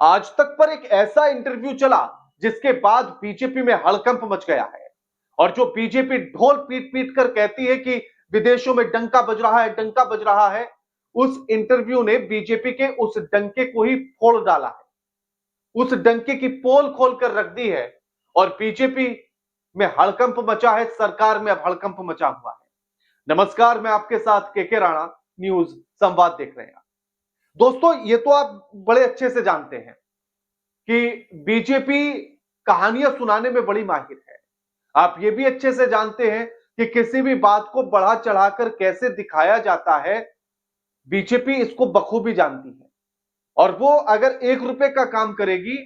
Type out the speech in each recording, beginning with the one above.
आज तक पर एक ऐसा इंटरव्यू चला जिसके बाद बीजेपी में हड़कंप मच गया है। और जो बीजेपी ढोल पीट पीट कर कहती है कि विदेशों में डंका बज रहा है, डंका बज रहा है, उस इंटरव्यू ने बीजेपी के उस डंके को ही फोड़ डाला है, उस डंके की पोल खोलकर रख दी है। और बीजेपी में हड़कंप मचा है, सरकार में अब हड़कंप मचा हुआ है। नमस्कार, मैं आपके साथ केके राणा, न्यूज संवाद देख रहे हैं। दोस्तों, ये तो आप बड़े अच्छे से जानते हैं कि बीजेपी कहानियां सुनाने में बड़ी माहिर है। आप ये भी अच्छे से जानते हैं कि किसी भी बात को बढ़ा चढ़ाकर कैसे दिखाया जाता है, बीजेपी इसको बखूबी जानती है। और वो अगर 1 रुपए का काम करेगी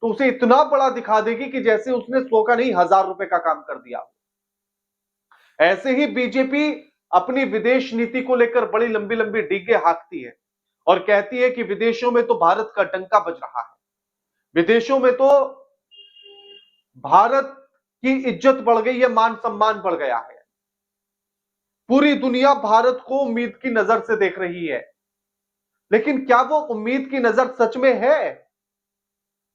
तो उसे इतना बड़ा दिखा देगी कि जैसे उसने 100 का नहीं 1000 रुपए का काम कर दिया। ऐसे ही बीजेपी अपनी विदेश नीति को लेकर बड़ी लंबी लंबी डिग्गे हाँकती है और कहती है कि विदेशों में तो भारत का डंका बज रहा है, विदेशों में तो भारत की इज्जत बढ़ गई है, मान सम्मान बढ़ गया है, पूरी दुनिया भारत को उम्मीद की नजर से देख रही है। लेकिन क्या वो उम्मीद की नजर सच में है?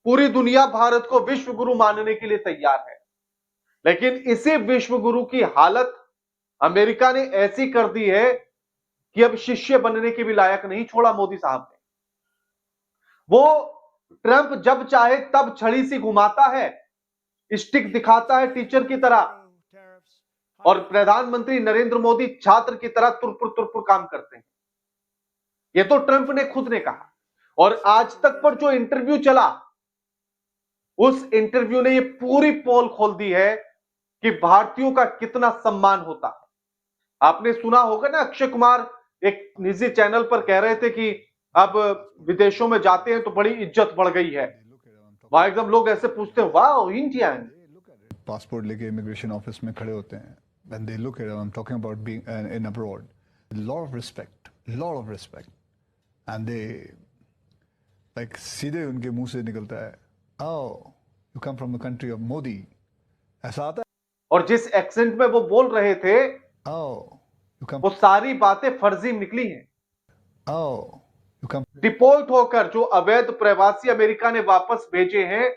पूरी दुनिया भारत को विश्व गुरु मानने के लिए तैयार है, लेकिन इसी विश्व गुरु की हालत अमेरिका ने ऐसी कर दी है कि अब शिष्य बनने के भी लायक नहीं छोड़ा मोदी साहब ने। वो ट्रंप जब चाहे तब छड़ी सी घुमाता है, स्टिक दिखाता है टीचर की तरह, और प्रधानमंत्री नरेंद्र मोदी छात्र की तरह तुरपुर तुरपुर काम करते हैं। ये तो ट्रंप ने खुद ने कहा। और आज तक पर जो इंटरव्यू चला, उस इंटरव्यू ने ये पूरी पोल खोल दी है कि भारतीयों का कितना सम्मान होता है। आपने सुना होगा ना, अक्षय कुमार एक निजी चैनल पर कह रहे थे कि अब विदेशों में जाते हैं तो बड़ी इज्जत बढ़ गई है। वहां एकदम लोग ऐसे पूछते हैं, वाह इंडियन। पासपोर्ट लेके इमिग्रेशन ऑफिस में खड़े होते हैं, when they look at it, I'm talking about being in abroad, lot of respect, and they like सीधे उनके मुंह से निकलता है, oh you come from the country of Modi, ऐसा आता है। और जिस एक्सेंट में वो बोल रहे थे, oh you come, वो सारी बातें फर्जी निकली हैं। oh you come, डिपोर्ट होकर जो अवैध प्रवासी अमेरिका ने वापस भेजे हैं,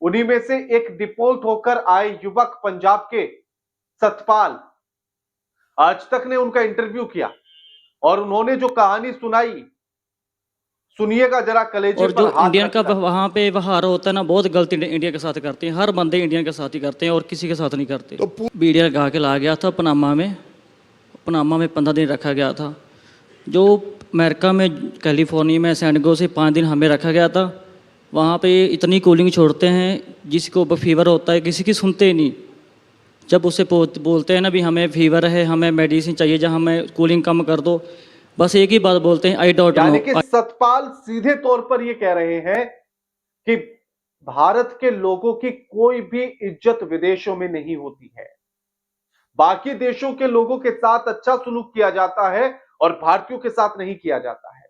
उन्हीं में से एक डिपोर्ट होकर आए युवक पंजाब के सतपाल, आज तक ने उनका इंटरव्यू किया और उन्होंने जो कहानी सुनाई, सुनिएगा जरा, कलेजे और पर जो हाथ इंडियन का रखकर। वहाँ पे व्यवहार होता है ना, बहुत गलत इंडिया के साथ करते हैं। हर बंदे इंडियन के साथ ही करते हैं और किसी के साथ नहीं करते। तो बीडिया लगा के ला गया था पनामा में 15 दिन रखा गया था। जो अमेरिका में कैलिफोर्निया में सैनगो से 5 दिन हमें रखा गया था। वहाँ पे इतनी कूलिंग छोड़ते हैं, जिसको फीवर होता है किसी की सुनते ही नहीं। जब उसे बोलते हैं ना भी हमें फीवर है, हमें मेडिसिन चाहिए, जहाँ हमें कूलिंग कम कर दो, बस एक ही बात बोलते हैं, आई डोंट नो। यानी कि सतपाल सीधे तौर पर यह कह रहे हैं कि भारत के लोगों की कोई भी इज्जत विदेशों में नहीं होती है, बाकी देशों के लोगों के साथ अच्छा सुलूक किया जाता है और भारतीयों के साथ नहीं किया जाता है।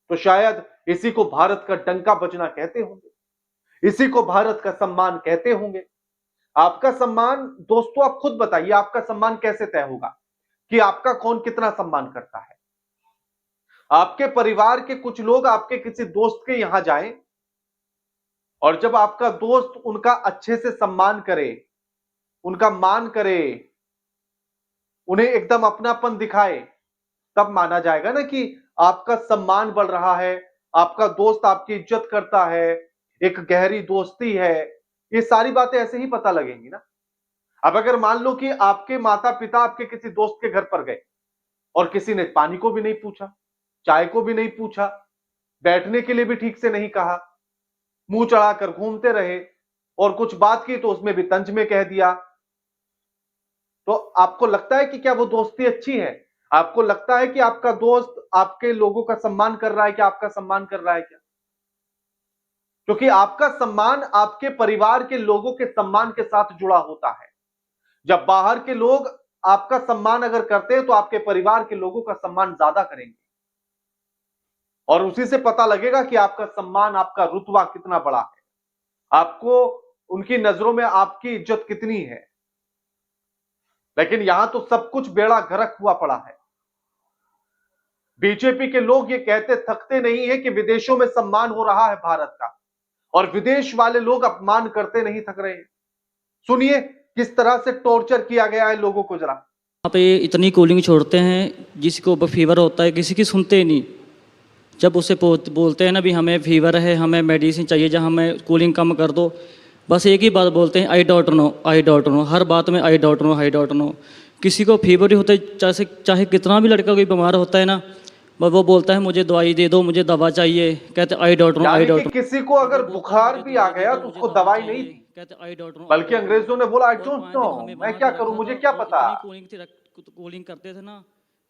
तो शायद इसी को भारत का डंका बजना कहते होंगे, इसी को भारत का सम्मान कहते होंगे। आपका सम्मान, दोस्तों आप खुद बताइए, आपका सम्मान कैसे तय होगा कि आपका कौन कितना सम्मान करता है? आपके परिवार के कुछ लोग आपके किसी दोस्त के यहां जाएं और जब आपका दोस्त उनका अच्छे से सम्मान करे, उनका मान करे, उन्हें एकदम अपनापन दिखाए, तब माना जाएगा ना कि आपका सम्मान बढ़ रहा है, आपका दोस्त आपकी इज्जत करता है, एक गहरी दोस्ती है। ये सारी बातें ऐसे ही पता लगेंगी ना। अब अगर मान लो कि आपके माता पिता आपके किसी दोस्त के घर पर गए और किसी ने पानी को भी नहीं पूछा, चाय को भी नहीं पूछा, बैठने के लिए भी ठीक से नहीं कहा, मुंह चढ़ाकर घूमते रहे और कुछ बात की तो उसमें भी तंज में कह दिया, तो आपको लगता है कि क्या वो दोस्ती अच्छी है? आपको लगता है कि आपका दोस्त आपके लोगों का सम्मान कर रहा है, क्या आपका सम्मान कर रहा है क्या? क्योंकि आपका सम्मान आपके परिवार के लोगों के सम्मान के साथ जुड़ा होता है। जब बाहर के लोग आपका सम्मान अगर करते हैं तो आपके परिवार के लोगों का सम्मान ज्यादा करेंगे और उसी से पता लगेगा कि आपका सम्मान, आपका रुतबा कितना बड़ा है, आपको उनकी नजरों में आपकी इज्जत कितनी है। लेकिन यहां तो सब कुछ बेड़ा गर्क हुआ पड़ा है। बीजेपी के लोग ये कहते थकते नहीं है कि विदेशों में सम्मान हो रहा है भारत का, और विदेश वाले लोग अपमान करते नहीं थक रहे हैं। सुनिए किस तरह से टॉर्चर किया गया है लोगों को जरा। यहाँ पे इतनी कूलिंग छोड़ते हैं, जिसको फीवर होता है किसी की सुनते ही नहीं। जब उससे बोलते हैं ना भी हमें फीवर है, हमें मेडिसिन चाहिए, जहाँ हमें कूलिंग कम कर दो, बस एक ही बात बोलते हैं, I don't know, I don't know. हर बात में I don't know, I don't know. किसी को फीवर ही होता है, चाहे कितना भी लड़का कोई बीमार होता है ना, बस वो बोलता है मुझे दवाई दे दो, मुझे दवा चाहिए, कहते आई डोंट नो, आई यानी डोंट कि नो। किसी को अगर बुखार भी आ गया तो उसको दवाई नहीं थी, कहते आई डोंट नो, बल्कि अंग्रेजों ने बोला आई और डोंट 5 नो, दिन हमें मैं बांध क्या के करूं, रखा मुझे था। क्या और पता। इतनी कूलिंग करते थे ना,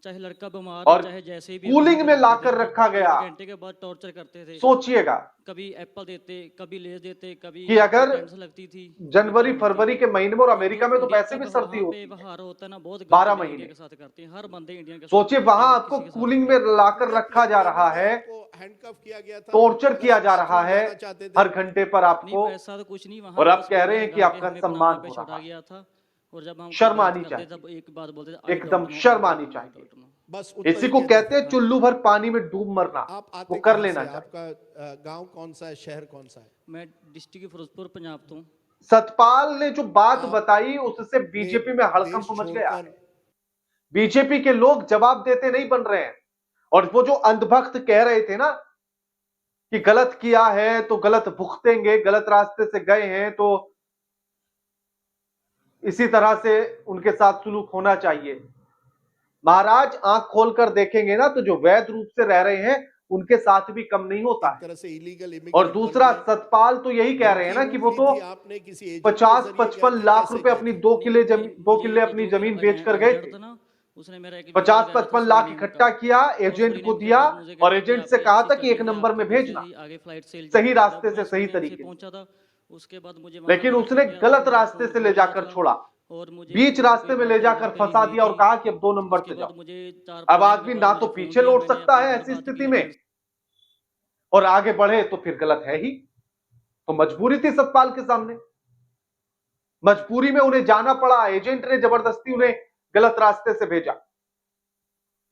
चाहे लड़का बीमार और है, चाहे जैसे भी कूलिंग में बांध के लाकर रखते थे। रखा गया। 1 घंटे के बाद टॉर्चर करते थे। सोचिएगा कभी एप्पल देते, कभी लेज देते, कभी कि अगर टेंशन लगती थी, जनवरी वीकेंड होती फरवरी थी। के महीने में, और और अमेरिका जो में तो इंडिया वैसे का भी सर्दी वहाँ पे होती है व्यवहार होता है ना, बहुत गलत 12 इंडिया महीने। के साथ करते हैं। हर बंदे इंडिया के साथ सोचिए करते वहां हैं, आपको किसी के साथ कूलिंग नहीं में करते। लाकर रखा जा रहा है, हैंडकफ किया गया था, टॉर्चर अगर किया आप जा बाथरूम रहा है जाना चाहते थे। हर घंटे पर नहीं आपको, ऐसा तो कुछ नहीं, वहाँ और आप बस कह रहे मीडिया हैं कि लगा के आपका हमें सम्मान पनामा पे हो छोड़ा रहा है। गया था। और जब हम शर्म कोई आनी गलत करते चाहिए, तब एक बात बोलते थे, आई एकदम डोंट नो, आई शर्म डोंट आनी नो, आई चाहिए। Don't know. बस उतना इसी ही को कहते हैं हाँ। चुल्लू भर पानी में डूब मरना, आप वो आते कर कहाँ लेना से? चाहिए। आपका गांव कौन सा है, शहर कौन सा है? मैं डिस्ट्रिक्ट फिरोजपुर पंजाब तो हूँ। सतपाल ने जो बात आप बताई उससे बीजेपी में हड़कंप देश मच गया है। छोड़कर बीजेपी के लोग जवाब देते नहीं बन रहे हैं, और वो जो अंधभक्त कह रहे थे ना कि गलत किया है तो गलत भुगतेंगे, गलत रास्ते से गए हैं तो इसी तरह से उनके साथ सुलूक होना चाहिए। महाराज आंख खोलकर देखेंगे ना तो जो वैध रूप से रह रहे हैं उनके साथ भी कम नहीं होता एक है। तरह से इलीगल और इमिग्रेंट बन दूसरा गए। सतपाल तो यही कह रहे हैं ना कि वो धमकी तो ली थी आपने किसी एजेंट के 50-55 जरिए, लाख कैसे रुपए गए अपनी थे? 2 किले नहीं, 2 मुझे किले अपनी जो मेरा जमीन बेचकर गए एजेंट थे। था ना, उसने मेरा एक वीजा लगाया था 50-55 लाख सुरीनेम का। इकट्ठा किया, और एजेंट को सुरीनेम से दिया, बस मुझे और कहते कि एजेंट से आपकी कहा अच्छी था कि एक स्टडी है, नंबर में आपके वीजे भेजना, ही आगे फ्लाइट से सही एलिजिबल है। रास्ते जब से, मैं सही सुरीनेम से तरीके से। पहुंचा था, उसके बाद मुझे वहाँ लेकिन पे उसने रखा गया था, गलत मेरा रास्ते से फोन ले खो गया जाकर था। छोड़ा, और मुझे बीच किसी से रास्ते कोई में ले बातें जाकर करी फंसा हुई दिया और थी। कहा कि अब 2 नंबर उसके से बाद जाओ। मुझे 4 अब 5 दिन के आदमी बाद ना तो मुझे फ़ोन पीछे किया, लौट मैंने सकता अपनी है हर ऐसी बात स्थिति में, क्लियर। और आगे बढ़े तो फिर गलत है ही। तो मजबूरी थी सतपाल के सामने, मजबूरी में उन्हें जाना पड़ा, एजेंट ने जबरदस्ती उन्हें गलत रास्ते से भेजा।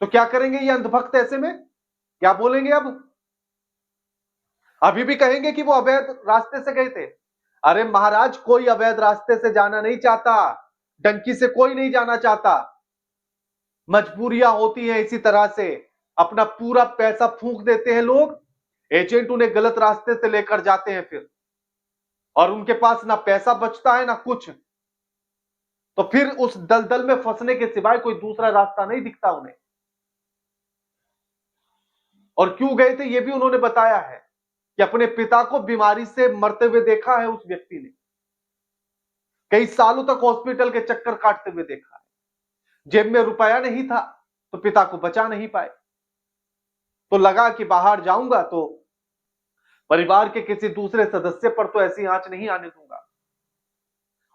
तो क्या करेंगे ये अंधभक्त ऐसे में, क्या बोलेंगे अब? अभी भी कहेंगे कि वो अवैध रास्ते से गए थे। अरे महाराज कोई अवैध रास्ते से जाना नहीं चाहता, डंकी से कोई नहीं जाना चाहता। मजबूरियां होती हैं इसी तरह से, अपना पूरा पैसा फूंक देते हैं लोग, एजेंट उन्हें गलत रास्ते से लेकर जाते हैं फिर, और उनके पास ना पैसा बचता है ना कुछ, तो फिर उस दलदल में फंसने के सिवाय कोई दूसरा रास्ता नहीं दिखता उन्हें। और क्यों गए थे ये भी उन्होंने बताया है कि अपने पिता को बीमारी से मरते हुए देखा है उस व्यक्ति ने, कई सालों तक हॉस्पिटल के चक्कर काटते हुए देखा है, जेब में रुपया नहीं था तो पिता को बचा नहीं पाए, तो लगा कि बाहर जाऊंगा तो परिवार के किसी दूसरे सदस्य पर तो ऐसी आंच नहीं आने दूंगा,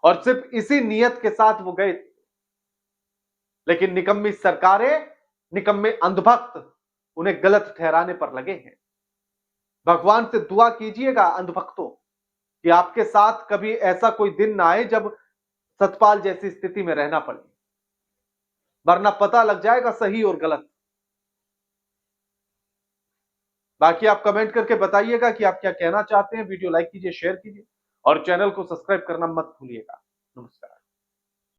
और सिर्फ इसी नियत के साथ वो गए थे। लेकिन निकम्मी सरकारें, निकम्मे अंधभक्त उन्हें गलत ठहराने पर लगे हैं। भगवान से दुआ कीजिएगा अंधभक्तों कि आपके साथ कभी ऐसा कोई दिन ना आए जब सतपाल जैसी स्थिति में रहना पड़े, वरना पता लग जाएगा सही और गलत। बाकी आप कमेंट करके बताइएगा कि आप क्या कहना चाहते हैं। वीडियो लाइक कीजिए, शेयर कीजिए और चैनल को सब्सक्राइब करना मत भूलिएगा। नमस्कार।